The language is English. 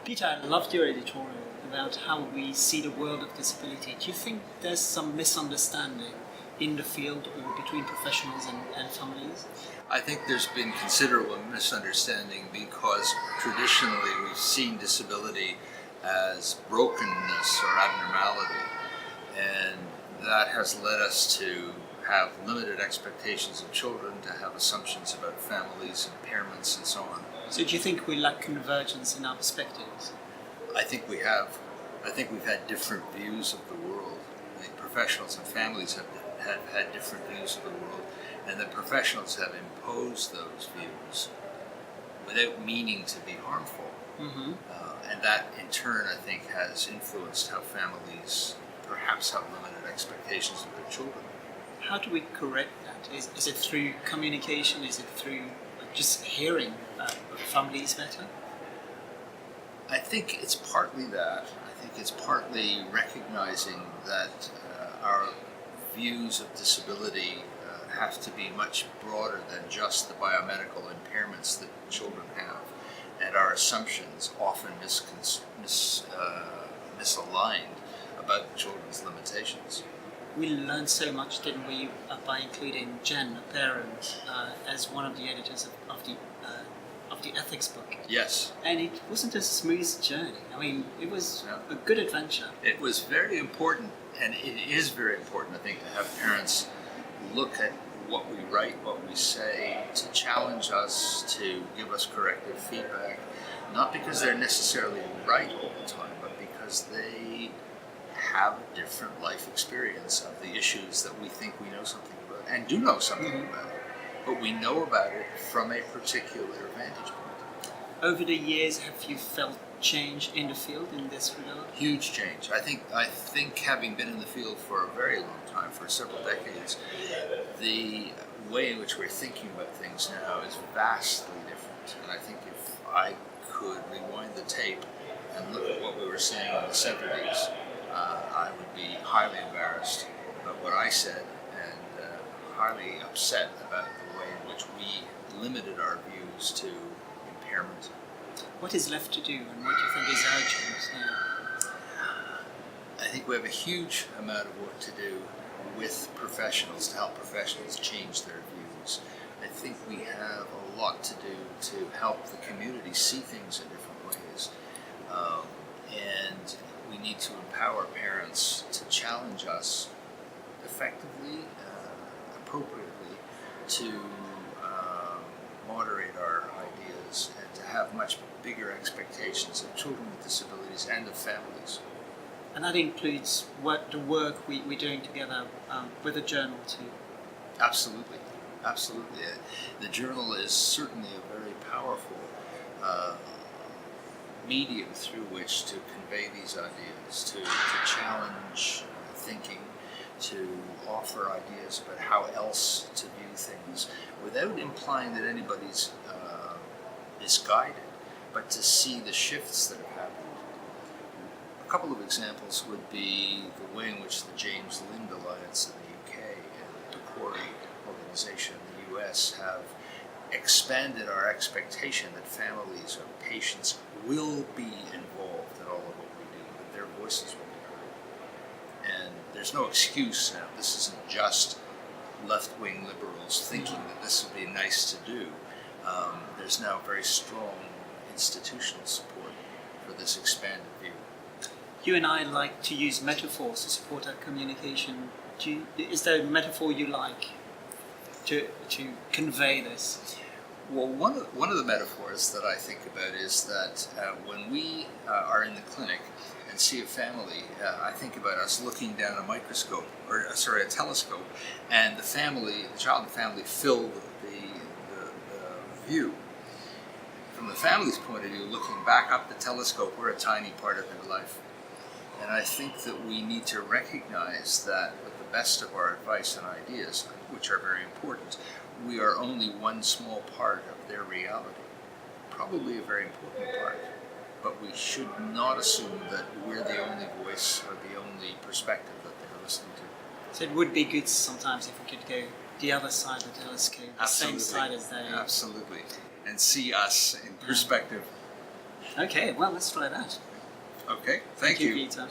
Peter, I loved your editorial about how we see the world of disability. Do you think there's some misunderstanding in the field or between professionals and families? I think there's been considerable misunderstanding because traditionally we've seen disability as brokenness or abnormality, and that has led us to have limited expectations of children, to have assumptions about families, impairments, and so on. So do you think we lack convergence in our perspectives? I think we have. I think we've had different views of the world. The professionals and families have had different views of the world, and the professionals have imposed those views without meaning to be harmful. Mm-hmm. And that, in turn, I think has influenced how families perhaps have limited expectations of their children. How do we correct that? Is it through communication? Is it through just hearing families better? I think it's partly that. I think it's partly recognizing that our views of disability have to be much broader than just the biomedical impairments that children have, and our assumptions often misaligned about children's limitations. We learned so much, didn't we, by including Jen, a parent, as one of the editors of the ethics book. Yes. And it wasn't a smooth journey. I mean, it was a good adventure. It was very important, and it is very important, I think, to have parents look at what we write, what we say, to challenge us, to give us corrective feedback, not because they're necessarily right all the time, but because they have a different life experience of the issues that we think we know something about, and do know something about, but we know about it from a particular vantage point. Over the years, have you felt change in the field in this regard? Huge change. I think having been in the field for a very long time, for several decades, the way in which we're thinking about things now is vastly different. And I think if I could rewind the tape and look at what we were saying in the 70s, I would be highly embarrassed about what I said and highly upset about the way in which we limited our views to impairment. What is left to do, and what do you think is urgent now? I think we have a huge amount of work to do with professionals, to help professionals change their views. I think we have a lot to do to help the community see things in different ways. And we need to empower parents to challenge us effectively, appropriately, to moderate our ideas and to have much bigger expectations of children with disabilities and of families. And that includes the work we're doing together with the journal too. Absolutely, absolutely. The journal is certainly a very powerful medium through which to convey these ideas, to challenge thinking, to offer ideas about how else to view things without implying that anybody's misguided, but to see the shifts that have happened. A couple of examples would be the way in which the James Lind Alliance in the UK and the Corey organization in the US have expanded our expectation that families or patients will be involved in all of what we do, that their voices will be heard. And there's no excuse now. This isn't just left-wing liberals thinking that this would be nice to do. There's now very strong institutional support for this expanded view. You and I like to use metaphors to support our communication. Is there a metaphor you like to convey this? Well, one of the metaphors that I think about is that when we are in the clinic and see a family, I think about us looking down a microscope, a telescope, and the child and family fill the view. From the family's point of view, looking back up the telescope, we're a tiny part of their life. And I think that we need to recognize that with the best of our advice and ideas, which are very important, we are only one small part of their reality. Probably a very important part. But we should not assume that we're the only voice or the only perspective that they're listening to. So it would be good sometimes if we could go the other side of the telescope, the Absolutely. same side as they. Absolutely. And see us in perspective. Okay, well, let's try that. Okay, thank you. Peter.